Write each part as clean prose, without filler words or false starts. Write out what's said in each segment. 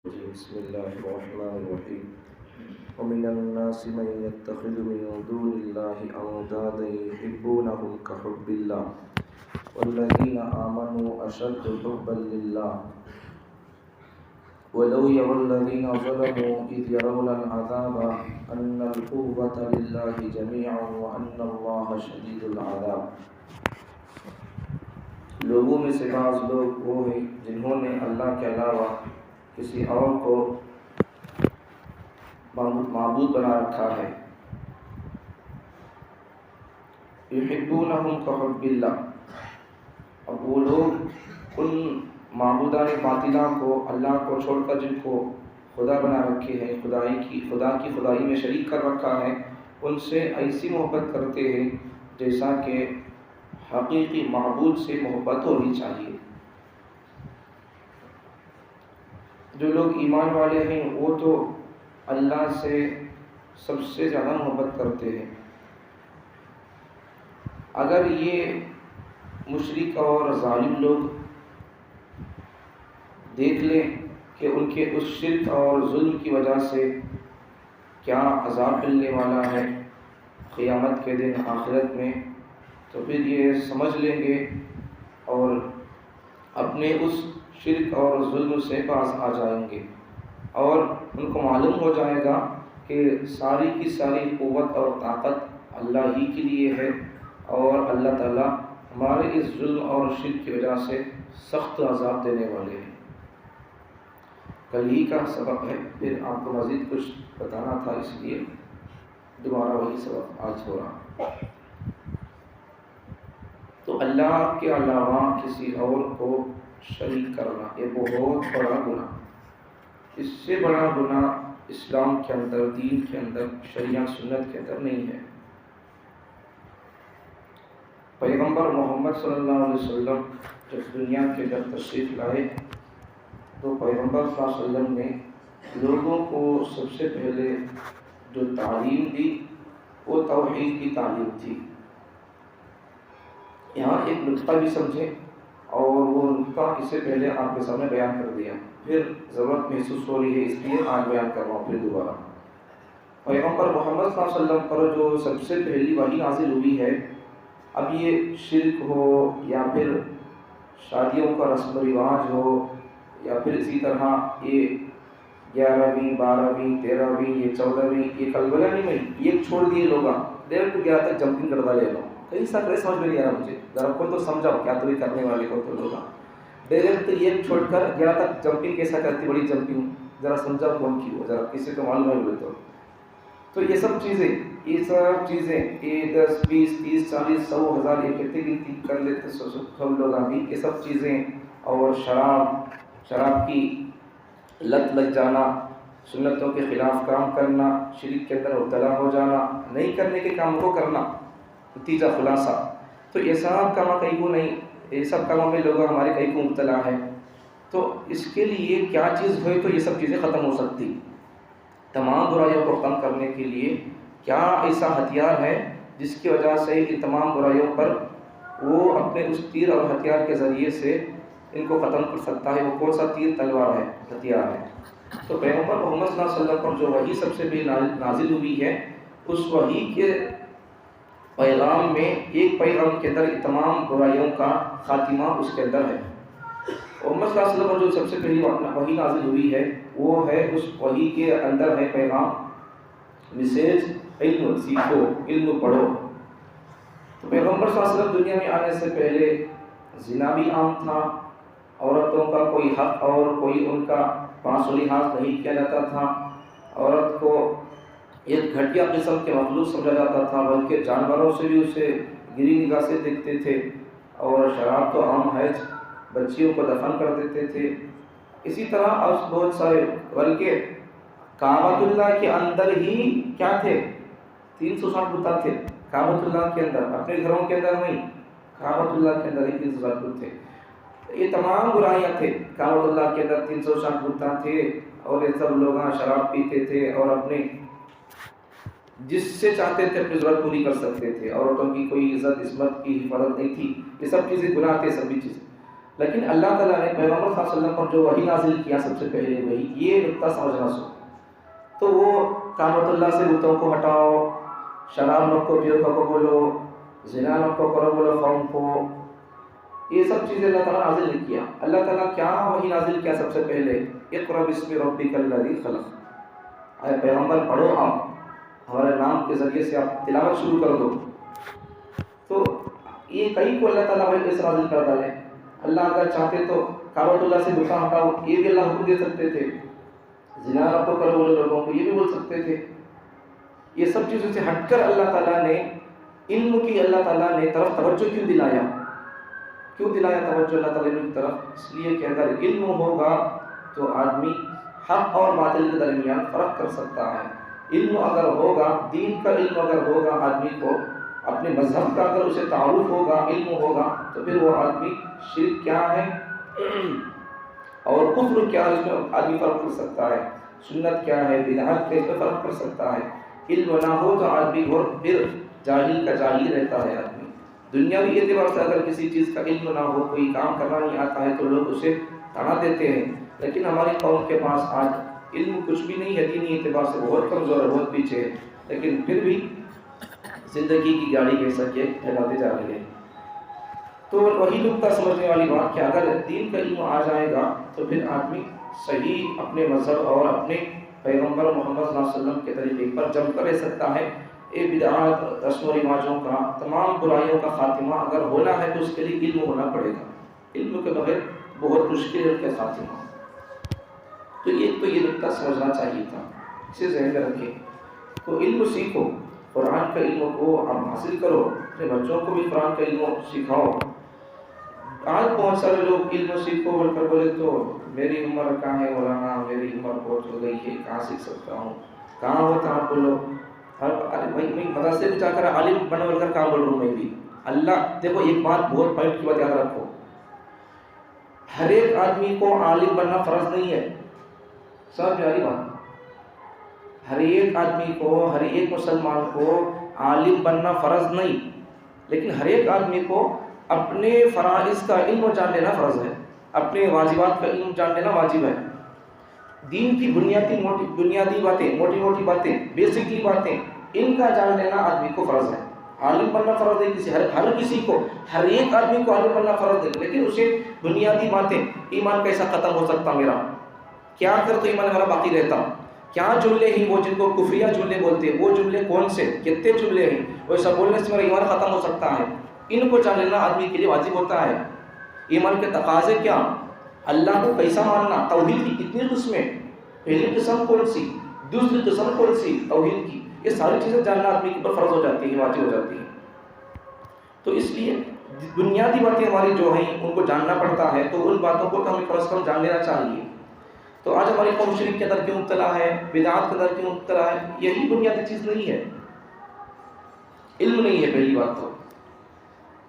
بسم الله الرحمن الرحيم ومن الناس من يتخذ من دون الله أندادا يحبونهم كحب الله والذين آمنوا أشد حبا لله ولو يرى الذين ظلموا إذ يرون العذاب أن القوة لله جميعا وأن الله شديد العذاب. لوگوں میں سے بعض لوگ وہ ہیں جنہوں نے اللہ کے علاوہ کسی اور کو معبود بنا رکھا ہے. یحبونہم کحب اللہ. اب وہ لوگ ان معبودان باطلاں کو اللہ کو چھوڑ کر جن کو خدا بنا رکھے ہیں، خدا کی خدائی میں شریک کر رکھا ہے، ان سے ایسی محبت کرتے ہیں جیسا کہ حقیقی معبود سے محبت ہونی چاہیے. جو لوگ ایمان والے ہیں وہ تو اللہ سے سب سے زیادہ محبت کرتے ہیں. اگر یہ مشرک اور ظالم لوگ دیکھ لیں کہ ان کے اس شرک اور ظلم کی وجہ سے کیا عذاب ملنے والا ہے قیامت کے دن آخرت میں، تو پھر یہ سمجھ لیں گے اور اپنے اس شرک اور ظلم سے باز آ جائیں گے، اور ان کو معلوم ہو جائے گا کہ ساری کی ساری قوت اور طاقت اللہ ہی کے لیے ہے، اور اللہ تعالیٰ ہمارے اس ظلم اور شرک کی وجہ سے سخت عذاب دینے والے ہیں. کل ہی کا سبق ہے، پھر آپ کو مزید کچھ بتانا تھا، اس لیے دوبارہ وہی سبق آج ہو رہا. تو اللہ کے علاوہ کسی اور کو شریک کرنا یہ بہت بڑا گناہ. اس سے بڑا گناہ اسلام کے اندر، دین کے اندر، شریعت سنت کے اندر نہیں ہے. پیغمبر محمد صلی اللہ علیہ وسلم جب دنیا کے اندر تشریف لائے تو پیغمبر صلی اللہ علیہ وسلم نے لوگوں کو سب سے پہلے جو تعلیم دی وہ توحید کی تعلیم تھی. یہاں ایک نقطہ بھی سمجھیں، اور وہ نقطہ اس سے پہلے آپ کے سامنے بیان کر دیا، پھر ضرورت محسوس ہو رہی ہے اس لیے آج بیان کر رہا ہوں. پھر دوبارہ پیغمبر محمد صلی اللہ علیہ وسلم پر جو سب سے پہلی وحی نازل ہوئی ہے، اب یہ شرک ہو یا پھر شادیوں کا رسم و رواج ہو یا پھر اسی طرح یہ 11ویں 12ویں 13ویں یہ 14ویں یہ کلبلا نہیں میں یہ چھوڑ دیے لوگ دیر کو 11 تک جمپنگ کرتا لے لو. کئی سا کرے سمجھ میں نہیں آ رہا مجھے، ذرا کو تو سمجھاؤ کیا تو کرنے والے کو تو لوگ ڈائریکٹ یہ چھوڑ کر 11 تک جمپنگ کیسا کرتی، بڑی جمپنگ ذرا سمجھاؤ کون کی ہو، ذرا کسی کو معلوم نہیں ہوئے تو یہ سب چیزیں یہ 10 20 30 40 100 1000 یہ کتنے گنتی کر لیتے سب لوگ ابھی یہ سب چیزیں، اور شراب کی لت لگ جانا، سنتوں کے خلاف کام کرنا، شرک کے اندر مبتلا ہو جانا، نہیں کرنے کے کام کو کرنا، نتیجہ خلاصہ تو یہ سب کام کہیں کو نہیں، یہ سب کاموں میں لوگ ہمارے کہیں کو مبتلا ہے. تو اس کے لیے کیا چیز ہوئی تو یہ سب چیزیں ختم ہو سکتی. تمام برائیوں کو ختم کرنے کے لیے کیا ایسا ہتھیار ہے جس کی وجہ سے ان تمام برائیوں پر وہ اپنے اس تیر اور ہتھیار کے ذریعے سے ان کو ختم کر سکتا ہے؟ وہ کون سا تیر تلوار ہے، ہتھیار ہے. تو پیغمبر محمد صلی اللہ علیہ وسلم پر جو وحی سب سے پہلے نازل ہوئی ہے، اس وحی کے پیغام میں ایک پیغام کے اندر تمام برائیوں کا خاتمہ اس کے اندر ہے. محمد صلی اللہ علیہ وسلم پر جو سب سے پہلی وحی نازل ہوئی ہے وہ ہے، اس وحی کے اندر ہے پیغام، میسیج، علم سیکھو، علم پڑھو. تو پیغمبر صلی اللہ علیہ وسلم دنیا میں آنے سے پہلے زنا بھی عام تھا، عورتوں کا کوئی حق اور کوئی ان کا پاس و لحاظ نہیں کیا جاتا تھا، عورت کو ایک گھٹیا قسم کے مخلوق سمجھا جاتا تھا، بلکہ جانوروں سے بھی اسے گری نگاہ سے دیکھتے تھے، اور شراب تو عام ہے، بچیوں کو دفن کر دیتے تھے. اسی طرح اور بہت سارے، بلکہ کعبۃ اللہ کے اندر ہی کیا تھے، 360 بت تھے کعبۃ اللہ کے اندر، اپنے گھروں کے اندر نہیں، کعبۃ اللہ کے اندر ہی 360 بت تھے. یہ تمام برائیاں تھے کعبۃ اللہ کے اندر، 360 بت تھے، اور یہ سب لوگ شراب پیتے تھے اور اپنے جس سے چاہتے تھے اپنی ضرورت پوری کر سکتے تھے، عورتوں کی کوئی عزت عصمت کی حفاظت نہیں تھی. یہ سب چیزیں گناہ تھے، سبھی چیزیں. لیکن اللہ تعالیٰ نے پیغمبر صلی اللہ علیہ وسلم پر جو وحی نازل کیا سب سے پہلے وہی یہ نقطہ سمجھنا سو، تو وہ کعبۃ اللہ سے بتوں کو ہٹاؤ، شراب نہ کو پیو کو بولو، زنا نہ کو کرو بولو قوم کو، یہ سب چیزیں اللہ تعالیٰ نے نازل نہیں کیا۔ اللہ تعالیٰ کیا وحی نازل کیا سب سے پہلے؟ اقرأ بسم ربک الذی خلق، اے پیغمبر پڑھو، آپ ہمارے نام کے ذریعے سے آپ تلاوت شروع کر دو۔ تو یہ کہیں کو اللہ تعالیٰ وحی سے نازل کر ڈالے۔ اللہ اگر چاہتے تو کعبۃ اللہ سے بتاں ہٹاؤ، یہ بھی اللہ حکم دے سکتے تھے، زنا نہ کرو بولے لوگوں کو، یہ بھی بول سکتے تھے۔ یہ سب چیزوں سے ہٹ کر اللہ تعالیٰ نے علم کی اللہ تعالیٰ نے طرف توجہ کیوں دلایا؟ کیوں دلایا توجہ اللہ تعالیٰ کی طرف؟ اس لیے کہ اگر علم ہوگا تو آدمی حق اور باطل کے درمیان فرق کر سکتا ہے۔ علم اگر ہوگا، دین کا علم اگر ہوگا آدمی کو، اپنے مذہب کا اگر اسے تعارف ہوگا، علم ہوگا، تو پھر وہ آدمی شرک کیا ہے اور کفر کیا ہے اس میں آدمی فرق کر سکتا ہے، سنت کیا ہے بدعت کیا، اس میں فرق کر سکتا ہے۔ علم نہ ہو تو آدمی اور پھر جاہل کا جاہل رہتا ہے آدمی۔ دنیاوی اعتبار سے اگر کسی چیز کا علم نہ ہو، کوئی کام کرنا نہیں آتا ہے، تو لوگ اسے تانا دیتے ہیں، لیکن ہماری قوم کے پاس آج علم کچھ بھی نہیں ہے، دینی اعتبار سے بہت کمزور ہے، بہت پیچھے ہے، لیکن پھر بھی زندگی کی گاڑی کیسا کہ پھیلاتے جا رہے ہیں۔ تو وہی نقطہ سمجھنے والی بات کہ اگر دین کا علم آ جائے گا تو پھر آدمی صحیح اپنے مذہب اور اپنے پیغمبر محمد صلی اللہ علیہ وسلم کے طریقے پر جم کر رہ سکتا ہے۔ یہ بدعات، رسم و رواجوں کا، تمام برائیوں کا خاتمہ اگر ہونا ہے تو اس کے لیے علم ہونا پڑے گا، علم کے بغیر بہت مشکل ہے اس کا خاتمہ۔ تو یہ نقطہ سمجھنا چاہیے تھا، اسے ذہن میں رکھیں۔ تو علم سیکھو، قرآن کا علم کو آپ حاصل کرو، اپنے بچوں کو بھی قرآن کا علم سکھاؤ۔ آج بہت سارے لوگ علم سیکھو بول کر بولے تو میری عمر کہاں ہے مولانا، میری عمر بہت ہو گئی ہے، کہاں سیکھ سکتا ہوں، کہاں ہوتا آپ بولو۔ ارے بھائی میں مدرسے میں جا کر عالم بن بول کر کہاں بول رہا ہوں میں بھی۔ اللہ دیکھو ایک بات بہت پوائنٹ کی بات یاد رکھو، ہر ایک آدمی کو عالم بننا فرض نہیں ہے، سمجھ میں آ رہی بات؟ ہر ایک آدمی کو، ہر ایک مسلمان کو عالم بننا فرض نہیں، لیکن ہر ایک آدمی کو اپنے فرائض کا علم جان لینا فرض ہے، اپنے واجبات کا علم جان لینا واجب ہے۔ دین کی بنیادی باتیں، موٹی موٹی باتیں، بیسکلی باتیں، ان کا جان لینا آدمی کو فرض ہے۔ عالم بننا فرض ہے ہر کسی کو، ہر ایک آدمی کو عالم بننا فرض ہے، لیکن اسے بنیادی باتیں، ایمان کیسا ختم ہو سکتا میرا، کیا کر تو ایمان میرا باقی رہتا، کیا جملے ہیں وہ جن کو کفریہ جملے بولتے ہیں، وہ جملے کون سے، کتنے جملے ہیں، ویسا بولنے سے میرا ایمان ختم ہو سکتا ہے، ان کو جان لینا آدمی کے لیے واجب ہوتا ہے۔ ایمان کے تقاضے کیا، اللہ کو کیسا ماننا، توحید کی کتنی قسمیں، پہلی قسم کون سی، دوسری قسم کون سی توحید کی، یہ ساری چیزیں جاننا آدمی کے اوپر فرض ہو جاتی ہیں، واجب ہو جاتی ہیں۔ تو اس لیے بنیادی باتیں ہماری جو ہیں ان کو جاننا پڑتا ہے، تو ان باتوں کو تو ہمیں کم از کم جان لینا چاہیے۔ تو آج ہماری قوم شرک کے اندر کیوں مبتلا ہے، بدعات کے اندر کیوں مبتلا ہے، یہی بنیادی چیز نہیں ہے، علم نہیں ہے پہلی بات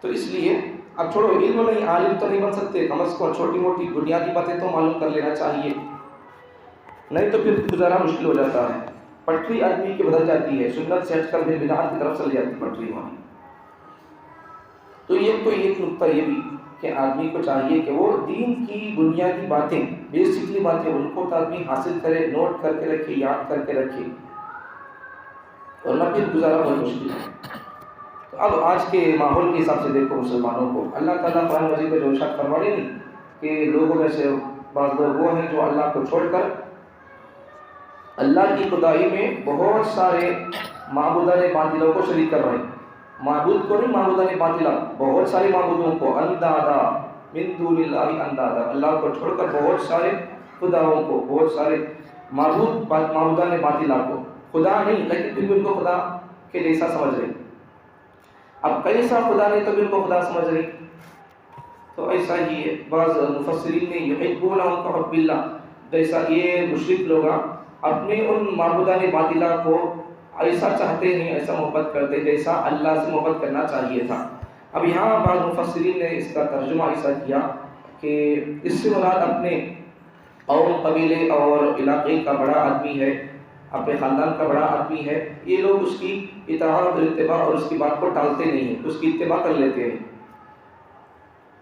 تو اس لیے اب چھوڑو، علم نہیں، عالم تو نہیں بن سکتے، کم از کم چھوٹی موٹی بنیادی باتیں تو معلوم کر لینا چاہیے، نہیں تو پھر گزارا مشکل ہو جاتا ہے، پٹری آدمی کی بدل جاتی ہے، سنت سے ہٹ کر پھر بدعات کی طرف چل جاتی پٹری وہاں۔ تو ایک نقطہ یہ بھی کہ آدمی کو چاہیے کہ وہ دین کی بنیادی باتیں، بیسکلی باتیں، ان کو آدمی حاصل کرے، نوٹ کر کے رکھے، یاد کر کے رکھے، ورنہ پھر گزارا بہت مشکل ہے۔ تو اب آج کے ماحول کے حساب سے دیکھو مسلمانوں کو، اللہ تعالیٰ قرآن مجید میں جو ارشاد فرما رہے نہیں کہ لوگوں میں سے بعض لوگ وہ ہیں جو اللہ کو چھوڑ کر اللہ کی خدائی میں بہت سارے معبودان باطلوں کو شریک کر رہے ہیں، معبود کو نہیں، معبودان باطلا، بہت سارے معبودوں کو، اندادا من دون اللہ، اندادا، اللہ کو چھوڑ کر بہت سارے خداؤں کو، بہت سارے معبودان باطلا کو، خدا نہیں لیکن پھر بھی ان کو خدا کے جیسا سمجھ رہے۔ اب کیسا خدا نہیں تو ان کو خدا سمجھ رہے، تو ایسا ہی ہے۔ بعض مفسرین نے یحبونہم کحب اللہ، جیسا یہ مشرک لوگ اپنے ان معبودان باطلہ کو ایسا چاہتے ہیں، ایسا محبت کرتے جیسا اللہ سے محبت کرنا چاہیے تھا۔ اب یہاں بعض مفسرین نے اس کا ترجمہ ایسا کیا کہ اس سے مراد اپنے قوم، قبیلے اور علاقے کا بڑا آدمی ہے، اپنے خاندان کا بڑا آدمی ہے، یہ لوگ اس کی اطاعت اور اتباع اور اس کی بات کو ٹالتے نہیں ہیں، اس کی اتباع کر لیتے ہیں۔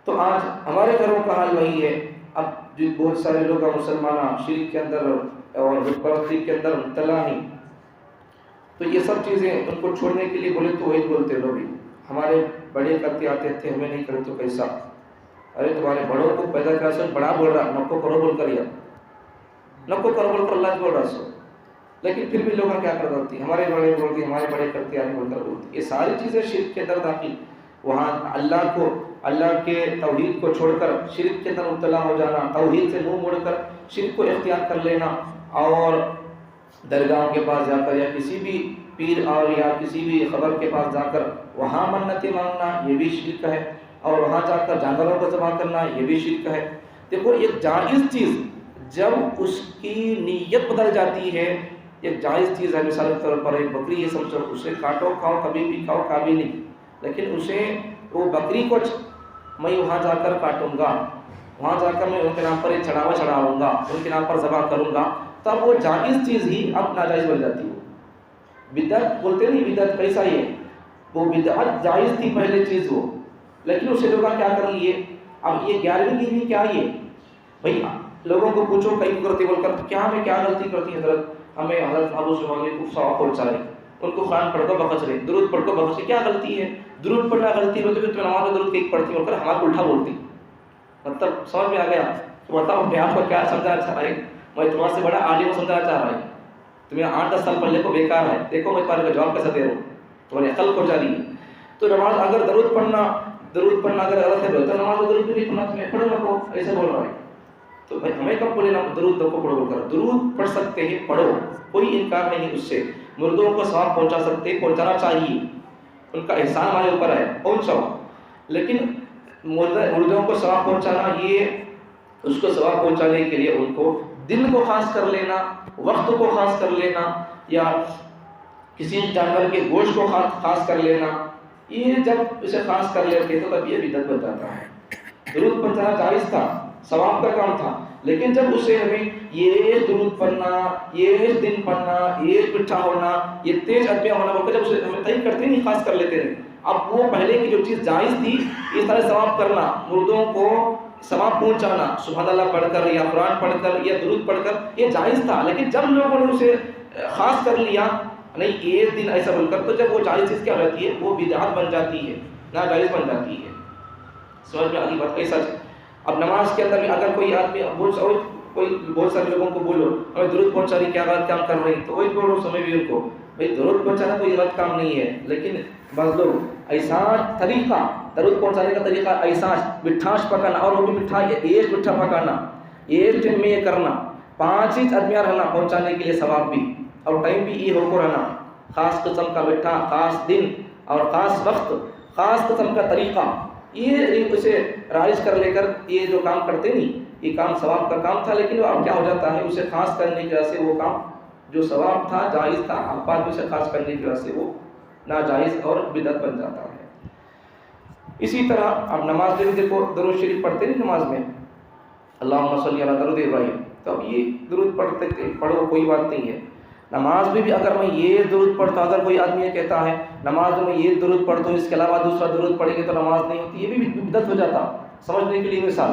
تو آج ہمارے گھروں کا حال وہی ہے. اب بہت سارے لوگ مسلمان شرک کے اندر اور بت پرستی کے اندر مبتلا ہیں. تو یہ سب چیزیں ان کو چھوڑنے کے لیے بولے تو وہی بولتے لوگ ہمارے بڑے کرتے آتے تھے, ہمیں نہیں کرے تو کیسا. ارے تمہارے بڑوں کو پیدا کرا سو بڑا بول رہا, نکو کرو بول کر, یا نکو کرو بول کر اللہ بول رہا سو. لیکن پھر بھی لوگ کیا کر دیتی, ہمارے بڑے بولتے, ہمارے بڑے کرتے آتے بول کر بولتے. یہ ساری چیزیں شرک کے اندر داخل. وہاں اللہ کے توحید کو چھوڑ کر شرک کے اندر مبتلا ہو جانا, توحید سے منہ موڑ کر شرک کو اختیار کر لینا, اور درگاہوں کے پاس جا کر یا کسی بھی پیر اور یا کسی بھی خبر کے پاس جا کر وہاں منتیں مانگنا, یہ بھی شرک ہے. اور وہاں جا کر جانوروں کو ذبح کرنا, یہ بھی شرک ہے. دیکھو ایک جائز چیز جب اس کی نیت بدل جاتی ہے, ایک جائز چیز ہے, مثال کے طور پر ایک بکری ہے, سمجھو اسے کاٹو کھاؤ کبھی بھی کھاؤ کبھی نہیں, لیکن اسے وہ بکری کو میں وہاں جا کر کاٹوں گا, وہاں جا کر میں ان کے نام پر ایک چڑھاوا چڑھاؤں گا, ان کے نام پر ذبح کروں گا, تب وہ جائز چیز ہی اب ناجائز بن جاتی ہے. بدعت بولتے نہیں, بدعت کیسا ہی ہے, وہ بدعت جائز تھی پہلے چیز وہ, لیکن اسے لوگ کیا کر لیے. اب یہ 11ویں دن کیا ہے بھائی, لوگوں کو پوچھو کئی کرتی بول کر کیا ہمیں کیا غلطی کرتی ہے حضرت, ہمیں حضرت ابو سبحانی کو ثواب پہنچا رہے, ان کو قرآن پڑھ کر بخش رہے, درود پڑھ کر بخش رہے, کیا غلطی ہے. درود پڑھنا غلطی ہو تو پھر نماز میں درود ایک پڑھتی ہو کر ہمارا الٹا بولتی. مطلب سمجھ میں آ گیا. تو بتاؤ میں آپ کو کیا سمجھانا چاہ رہا ہے, میں تمہارے سے بڑا عالم سمجھانا چاہ رہا ہے, تمہیں 8-10 سال پہلے کو بیکار ہے, دیکھو میں تمہارے کو جواب کیسے دے رہا ہوں, تمہاری عقل کھو جا رہی ہے. تو نماز اگر درود پڑھنا اگر غلط ہے تو نماز میں درود بھی نہیں پڑھنا, تمہیں پڑھو رکھو, ایسے بول رہا ہے. تو بھائی ہمیں کب بولے نا درود کو پڑھو بول کر, درود پڑھ سکتے ہیں پڑھو, کوئی انکار نہیں اس سے. مردوں کو ثواب پہنچا سکتے ہیں, پہنچانا چاہیے, ان کا احسان ہمارے اوپر ہے, پہنچاؤ. لیکن مردوں کو ثواب پہنچانا, یہ اس کو ثواب پہنچانے کے لیے ان کو دن کو خاص کر لینا, وقت کو خاص کر لینا, یا کسی جانور کے گوشت کو خاص کر لینا, یہ جب اسے خاص کر لیتے تو تب یہ بدعت بن جاتا ہے. درود پڑھنا جائز تھا, ثواب کا کام تھا, لیکن جب اسے ہمیں یہ درود پڑھنا, یہ دن پڑھنا, یہ مٹھا ہونا, یہ تیز ادبیہ ہونا بول کر جب اسے ہمیں تعین کرتے نہیں, خاص کر لیتے ہیں. اب وہ پہلے کی جو چیز جائز تھی, اس طرح ثواب کرنا, مردوں کو ثواب پہنچانا سبحان اللہ پڑھ کر یا قرآن پڑھ کر یا درود پڑھ کر, یہ جائز تھا. لیکن جب لوگوں نے اسے خاص کر لیا, نہیں ایک دن ایسا بول کر, تو جب وہ جائز چیز کیا ہو جاتی ہے, وہ بدعت بن جاتی ہے, ناجائز بن جاتی ہے. سمجھ میں آگے بات کیسا. اب نماز کے اندر اگر کوئی آدمی بہت سارے لوگوں کو بولو ہمیں درود پہنچا رہی, کیا غلط کام کر رہی, تو وہی بولو سمجھ بھی ان کو بھائی درود پہنچانا کوئی غلط کام نہیں ہے, لیکن بعض لوگ ایسا طریقہ درود پہنچانے کا طریقہ ایسا مٹھاس پکانا, اور وہ بھی مٹھا ایک مٹھا پکانا, ایک ٹائم میں یہ کرنا, 5 ہی آدمیاں رہنا پہنچانے کے لیے ثواب بھی, اور ٹائم بھی یہ ہو کو رہنا, خاص قسم کا مٹھا, خاص دن اور خاص وقت, خاص قسم کا طریقہ, یہ اسے رائج کر لے کر یہ جو کام کرتے نہیں, یہ کام ثواب کا کام تھا, لیکن اب کیا ہو جاتا ہے, اسے خاص کرنے کی وجہ سے وہ کام جو ثواب تھا جائز تھا, اب بعد میں اسے خاص کرنے کی وجہ سے وہ ناجائز اور بدعت بن جاتا ہے. اسی طرح اب نماز میں دیکھو درود شریف پڑھتے نہیں نماز میں, اللہم صلی علی درود ابراہیم, تو اب یہ درود پڑھو کوئی بات نہیں ہے. نماز میں بھی اگر میں یہ درود پڑھتا ہوں, اگر کوئی آدمی یہ کہتا ہے نماز میں یہ درود پڑھتا ہوں, اس کے علاوہ دوسرا درود پڑھیں گے تو نماز نہیں ہوتی, یہ بھی بدعت ہو جاتا. سمجھنے کے لیے مثال,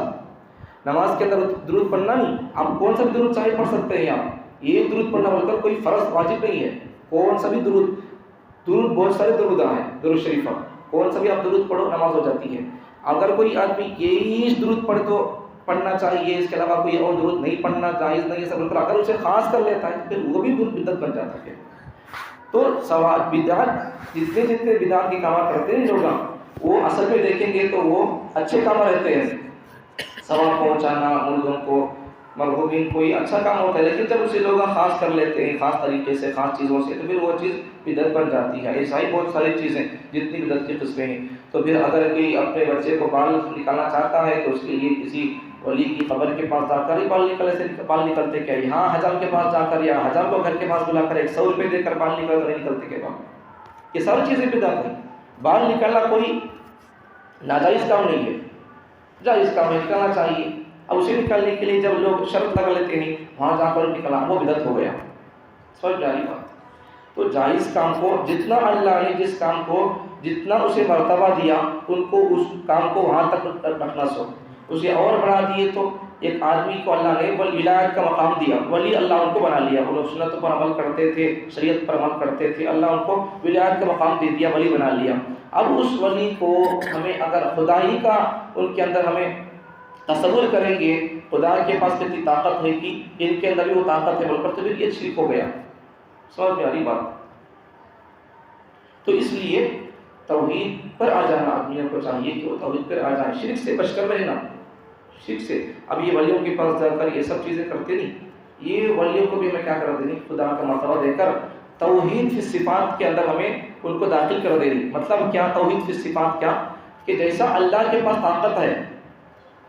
نماز کے اندر درود پڑھنا نہیں, آپ کون سا بھی درود چاہے پڑھ سکتے ہیں, آپ یہ درود پڑھنا بول کر کوئی فرض واجب نہیں ہے, کون سا بھی درود بہت سارے درود ہیں, درود شریفہ کون سا بھی آپ درود پڑھو نماز ہو جاتی ہے. اگر کوئی آدمی یہی درود پڑھنا چاہیے, اس کے علاوہ کوئی اور درود نہیں پڑھنا جائز نہیں ہے سب, اگر اسے خاص کر لیتا ہے پھر وہ بھی بدعت بن جاتا ہے. تو سوال بدعت جتنے بدعت کے کام کرتے ہیں لوگ, وہ اصل میں دیکھیں گے تو وہ اچھے کام رہتے ہیں, ثواب پہنچانا مردوں کو, مرحومین کو, یہ اچھا کام ہوتا ہے. لیکن جب اسے لوگ خاص کر لیتے ہیں, خاص طریقے سے, خاص چیزوں سے, تو پھر وہ چیز بدعت بن جاتی ہے. ایسا ہی بہت ساری چیزیں جتنی بدعت کی قسمیں ہیں. تو پھر اگر کوئی اپنے بچے کو بال نکالنا چاہتا ہے تو اس کے لیے کسی ولی کی قبر کے پاس جا کر ہی بال نکلتے کیا, یہاں حجام کے پاس جا کر یا حجام کو گھر کے پاس بلا کر 100 روپے دے کر بال نہیں نکلتے کے بال, یہ ساری چیزیں بدعت ہیں. بال نکالنا کوئی ناجائز کام نہیں ہے, جائز کام ہے, نکالنا چاہیے. اب اسے نکالنے کے لیے جب لوگ شرط لگا لیتے ہیں وہاں جا کر نکلا, وہ بدعت ہو گیا. سمجھ جاری بات. تو جائز کام کو جتنا اللہ نے جس کام کو جتنا اسے مرتبہ دیا ان کو اس کام کو وہاں تک رکھنا سو، اسے اور بڑھا دیے تو ایک آدمی کو اللہ نے ولایت کا مقام دیا، ولی اللہ ان کو بنا لیا، وہ لوگ سنت پر عمل کرتے تھے، شریعت پر عمل کرتے تھے، اللہ ان کو ولایت کا مقام دے دیا، ولی بنا لیا۔ اب اس ولی کو ہمیں اگر خدائی کا ان کے اندر ہمیں تصور کریں گے، خدا کے پاس کتنی طاقت ہے کہ ان کے اندر بھی وہ طاقت ہے بول کر، تو پھر یہ شرک ہو گیا۔ سمجھ میں آ رہی بات؟ تو اس لیے توحید پر آ جانا آدمیوں کو چاہیے کہ وہ توحید پر آ جائیں، شرک سے بچ کر رہنا، شرک سے۔ اب یہ ولیوں کے پاس جا کر یہ سب چیزیں کرتے نہیں، یہ ولیوں کو بھی ہمیں کیا کر دینی، خدا کا مرتبہ دے کر توحید فی صفات کے اندر ہمیں ان کو داخل کر دینی۔ مطلب کیا توحید فی صفات؟ کیا کہ جیسا اللہ کے پاس طاقت ہے،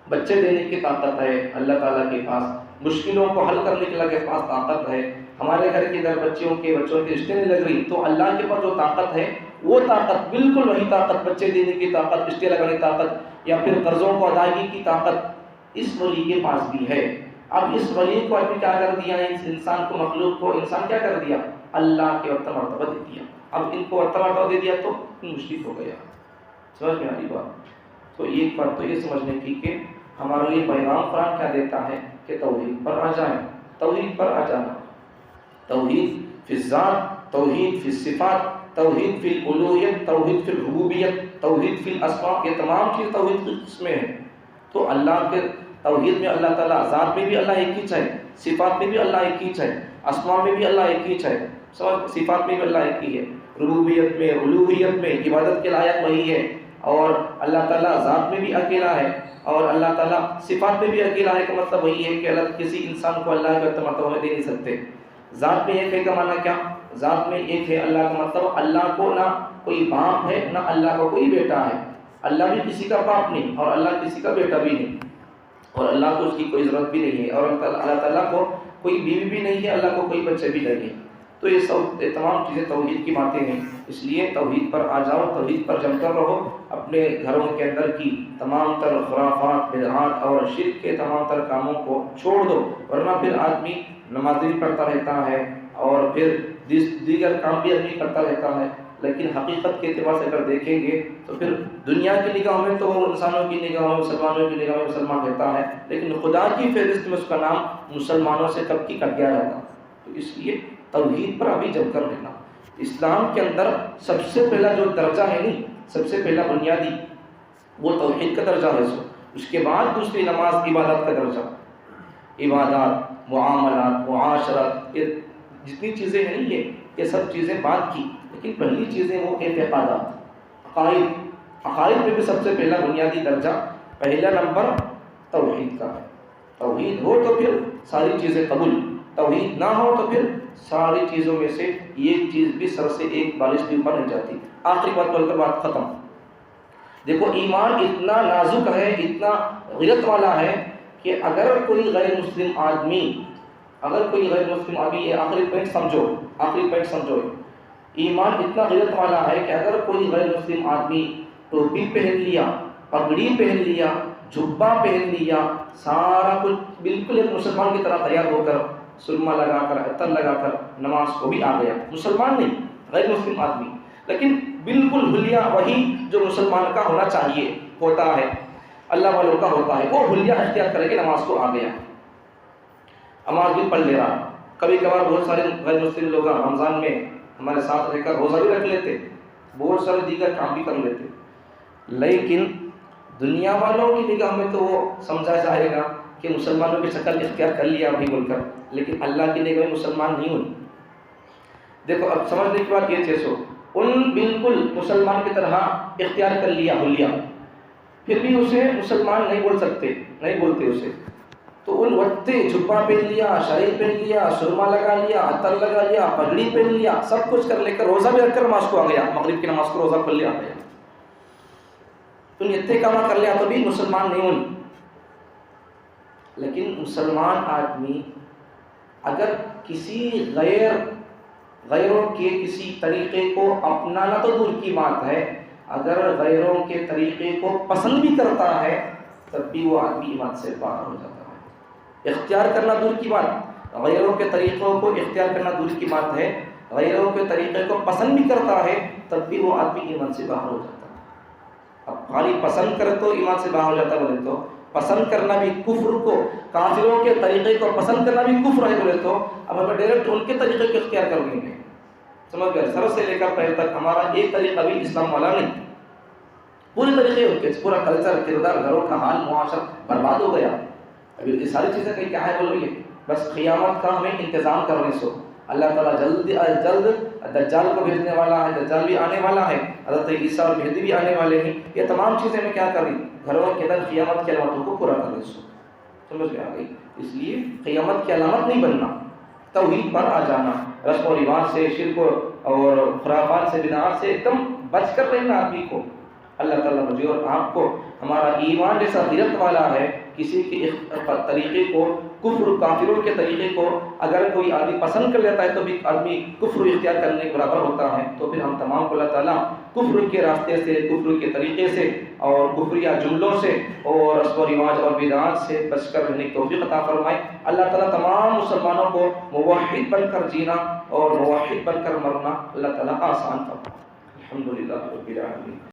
بچے دینے کی طاقت ہے اللہ تعالیٰ کے پاس، مشکلوں کو حل کرنے کے اللہ کے پاس طاقت ہے، ہمارے گھر کے اندر بچوں کے رشتے نہیں لگ رہی تو اللہ کے پاس جو طاقت ہے وہ طاقت بالکل وہی طاقت، بچے دینے کی طاقت، رشتے لگانے کی طاقت، یا پھر قرضوں کو ادائیگی کی طاقت اس ولی کے پاس بھی ہے۔ اب اس ولی کو ابھی کیا کر دیا ہے، اس انسان کو، مخلوق کو انسان کیا کر دیا، اللہ کے وقت مرتبہ دے دیا۔ اب ان کو مرتبہ دے دیا تو مشرک ہو گیا۔ سمجھ میں آ رہی بات؟ تو ایک بات تو یہ سمجھنے کی کہ ہمارے لیے پیغام قرآن کیا دیتا ہے کہ توحید پر آ جائیں، توحید پر آ جانا، توحید فی الذات، توحید فی الصفات، توحید فی الالوہیت، توحید فی الربوبیت، توحید فی الاسماء، یہ تمام چیز توحید کی قسمیں ہیں۔ تو اللہ کے توحید میں اللہ تعالیٰ ذات میں بھی اللہ ایک ہی ہے، صفات میں بھی اللہ ایک ہی ہے، اسماء میں بھی اللہ ایک ہی ہے، صفات میں بھی اللہ ایک ہی ہے، ربوبیت میں، الوہیت میں عبادت کے لائق وہی ہے، اور اللہ تعالیٰ ذات میں بھی اکیلا ہے، اور اللہ تعالیٰ صفات میں بھی اکیلا ہے۔ کا مطلب وہی ہے کہ اللہ کسی انسان کو اللہ کا مرتبہ میں دے نہیں سکتے۔ ذات میں ایک ہے کا معنی کیا، ذات میں ایک ہے اللہ کا مطلب اللہ کو نہ کوئی باپ ہے نہ اللہ کا کوئی بیٹا ہے، اللہ بھی کسی کا باپ نہیں اور اللہ کسی کا بیٹا بھی نہیں، اور اللہ کو اس کی کوئی ضرورت بھی نہیں ہے، اور اللہ تعالیٰ کو کوئی بیوی بھی نہیں ہے، اللہ کو کوئی بچے بھی نہیں ہے۔ تو یہ تمام چیزیں توحید کی باتیں ہیں، اس لیے توحید پر آ جاؤ، توحید پر جم کر رہو، اپنے گھروں کے اندر کی تمام تر خرافات، بدعات اور شرک کے تمام تر کاموں کو چھوڑ دو، ورنہ پھر آدمی نماز بھی پڑھتا رہتا ہے اور پھر دیگر کام بھی آدمی کرتا رہتا ہے، لیکن حقیقت کے اعتبار سے اگر دیکھیں گے تو پھر دنیا کی نگاہوں میں تو وہ انسانوں کی نگاہوں میں، مسلمانوں کی نگاہوں میں مسلمان رہتا ہے، لیکن خدا کی فہرست میں اس کا نام مسلمانوں سے کب کی کٹ گیا رہتا۔ تو اس لیے توحید پر ابھی جم کر رہنا۔ اسلام کے اندر سب سے پہلا جو درجہ ہے نہیں، سب سے پہلا بنیادی وہ توحید کا درجہ ہے، اس کے بعد دوسری نماز عبادت کا درجہ، عبادات، معاملات، معاشرت، یہ جتنی چیزیں ہیں یہ سب چیزیں بعد کی، لیکن پہلی چیزیں وہ اعتقادات، عقائد میں بھی سب سے پہلا بنیادی درجہ، پہلا نمبر توحید کا ہے۔ توحید ہو تو پھر ساری چیزیں قبول، توحید نہ ہو تو پھر ساری چیزوں میں سے ایک چیز بھی سر سے ایک بالش بھی اوپر نہیں جاتی۔ آخری بات بول کر بات ختم۔ دیکھو ایمان اتنا نازک ہے، اتنا غلط والا ہے کہ اگر کوئی غیر مسلم آدمی، یہ آخری پوائنٹ سمجھو، ایمان اتنا غلط والا ہے کہ اگر کوئی غیر مسلم آدمی ٹوپی پہن لیا، پگڑی پہن لیا، جبہ پہن لیا، سارا کچھ بالکل ایک مسلمان کی طرح تیار ہو کر، سرما لگا کر، عطر لگا کر نماز کو بھی آ گیا، مسلمان نہیں، غیر مسلم آدمی، لیکن بالکل حلیہ وہی جو مسلمان کا ہونا چاہیے ہوتا ہے، اللہ والوں کا ہوتا ہے، وہ حلیہ اختیار کر کے نماز کو آ گیا، نماز بھی پڑھ لے رہا۔ کبھی کبھار بہت سارے غیر مسلم لوگ رمضان میں ہمارے ساتھ رہ کر روزہ بھی رکھ لیتے، بہت سارے دیگر کام بھی کر لیتے، لیکن دنیا والوں کی نگاہ میں تو وہ سمجھا جائے گا کہ مسلمانوں کی شکل اختیار کر لیا ابھی بول کر، لیکن اللہ کی نگاہ میں مسلمان نہیں ہوئی۔ دیکھو اب سمجھنے کی بات یہ چیز ہو، ان بالکل مسلمان کی طرح اختیار کر لیا حلیہ، پھر بھی اسے مسلمان نہیں بول سکتے، نہیں بولتے اسے، تو ان وقت جبہ پہن لیا، شریف پہن لیا، سرما لگا لیا، عطر لگا لیا، پگڑی پہن لیا، سب کچھ کر لے کر روزہ بھی رکھ کر نماز کو آ گیا، مغرب کی نماز کو روزہ کھول لیا گیا، تو اتنے کام کر لیا تو بھی مسلمان نہیں ہوں۔ لیکن مسلمان آدمی اگر کسی غیروں کے کسی طریقے کو اپنانا تو دور کی بات ہے، اگر غیروں کے طریقے کو پسند بھی کرتا ہے تب بھی وہ آدمی ایمان سے باہر ہو جاتا ہے۔ اختیار کرنا دور کی بات، غیروں کے طریقوں کو اختیار کرنا دور کی بات ہے، غیروں کے طریقے کو پسند بھی کرتا ہے تب بھی وہ آدمی ایمان سے باہر ہو جاتا ہے۔ اب خالی پسند کرے تو ایمان سے باہر ہو جاتا ہے بولے تو پسند کرنا بھی کفر کو، کافروں کے طریقے کو پسند کرنا بھی کفر ہے بولے تو اب ہمیں ڈائریکٹ ان کے طریقے کو اختیار کر لیں گے، سمجھ گئے؟ سر سے لے کر پیر تک ہمارا ایک طریقہ بھی اسلام والا نہیں، پورے طریقے ان کے، پورا کلچر، کردار، گھروں کا حال، معاشرہ برباد ہو گیا۔ ابھی یہ ساری چیزیں کہیں کیا ہے بول رہی ہے، بس قیامت کا ہمیں انتظام کرنے سو اللہ تعالیٰ جلد دجال کو بھیجنے والا ہے، دجال بھی آنے والا ہے، حضرت عیسیٰ اور مہدی بھی آنے والے ہیں، یہ تمام چیزیں میں کیا کر رہی گھروں کے اندر قیامت کی علامتوں کو پورا کرنے سو، سمجھ میں آ گئی؟ اس لیے قیامت کی علامت نہیں بننا، توحید پر آ جانا، رسم و رواج سے، شرک اور خرافات سے، بدعات سے ایک دم بچ کر رہنا آدمی کو۔ اللہ تعالیٰ مجھے اور آپ کو ہمارا ایمان جیسا غیرت والا ہے، کسی کے طریقے کو، کفر کافروں کے طریقے کو اگر کوئی آدمی پسند کر لیتا ہے تو بھی آدمی کفر اختیار کرنے کے برابر ہوتا ہے، تو پھر ہم تمام کو اللہ تعالیٰ کفر کے راستے سے، کفر کے طریقے سے اور کفریہ جملوں سے اور رسم و رواج اور بدعات سے بچ کر رہنے کی توفیق عطا فرمائے۔ اللہ تعالیٰ تمام مسلمانوں کو موحد بن کر جینا اور موحد بن کر مرنا اللہ تعالیٰ آسان فرمائے۔ الحمدللہ رب العالمین۔